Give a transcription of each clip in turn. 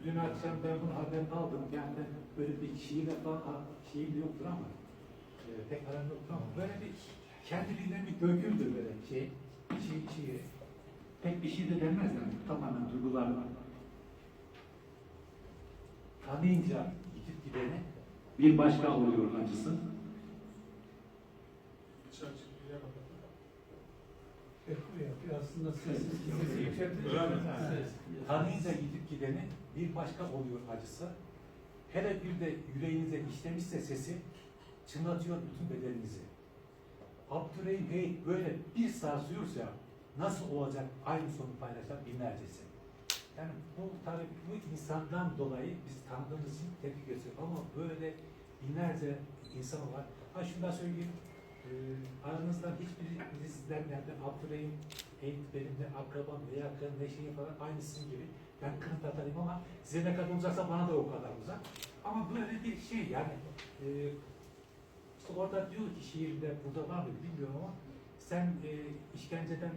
Dün akşam ben bunu haberini aldım. Yani ben böyle bir şiirle falan şeyim yoktur ama pek aram yoktur ama böyle bir kendiliğinden bir döküldü böyle şiiri. Pek bir şey de denmez yani. Tamamen duygularla. Tanıyınca gidip gideni bir başka oluyor acısı. Aslında Sesi yükseltiyor. Tanıyınca gidip gideni bir başka oluyor acısı. Hele bir de yüreğinize işlemişse sesi çınlatıyor bütün bedeninizi. Abdurrahim Hey böyle bir sarsıyorsa nasıl olacak aynı sonu paylaşan binlercesi. Yani bu tabii bu insandan dolayı biz tanıdığımız için tepki gösteriyor ama böyle binlerce insan var. Ha şunu da söyleyeyim. Aranızdan hiçbiri sizden nerede Abdurrahim Hey benim de akrabam ve yakın ne şeyi falan aynısın gibi. Ben kırık atarım ama size ne kadar uzaksa bana da o kadar uzak. Ama böyle bir şey yani işte orada diyor ki şiirde burada var mı bilmiyorum ama sen işkenceden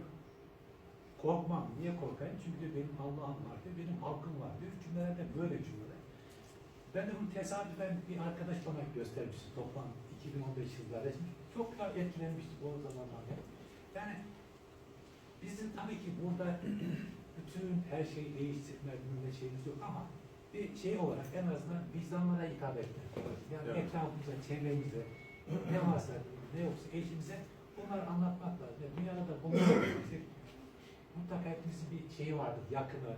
korkmam. Niye korkayım? Çünkü diyor, benim Allah'ım var diyor, benim halkım var diyor. Cümlelerde böyle cümleler. Ben de bunu tesadüfen bir arkadaş bana göstermişti. Toplam 2015 yılında resmi. Çok da etkilenmiştik o zamanlarda. Yani bizim tabii ki burada bütün her şeyi değiştirme şeyimiz yok ama bir şey olarak en azından vicdanlara hitap etmek. Yani evet. Etrafımıza, çevremize, ne varsa, ne yoksa eşimize bunları anlatmak lazım. Yani dünyada da bunlar mutlaka hepimizin bir şeyi vardır, yakını,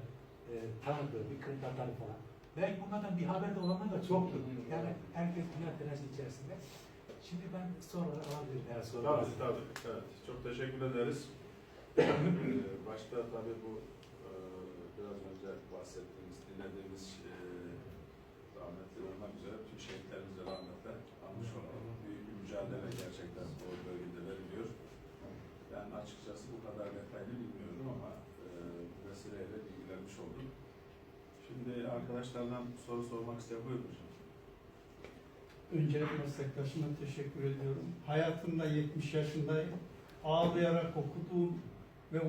tanıdığı, bir kırıntıları falan. Belki bunlardan bir haber de olanlar da çoktur. Yani herkes dünya terazisi içerisinde. Şimdi ben soruları alabilirim eğer sorular. Tabii. Evet. Çok teşekkür ederiz. Başta tabii bu biraz önce bahsettiğimiz, dinlediğimiz rahmetli olmak üzere tüm şehitlerimize rahmetle anmış olalım. Büyük bir mücadele gerçekten bu bölgede veriliyor. Ben açıkçası bu kadar detaylı bilmiyorum ama bu vesileyle bilgilenmiş oldum. Şimdi arkadaşlardan soru sormak isteyen buyurun hocam. Öncelikle meslektaşıma teşekkür ediyorum. Hayatımda 70 yaşındayım. Ağlayarak okuduğum ve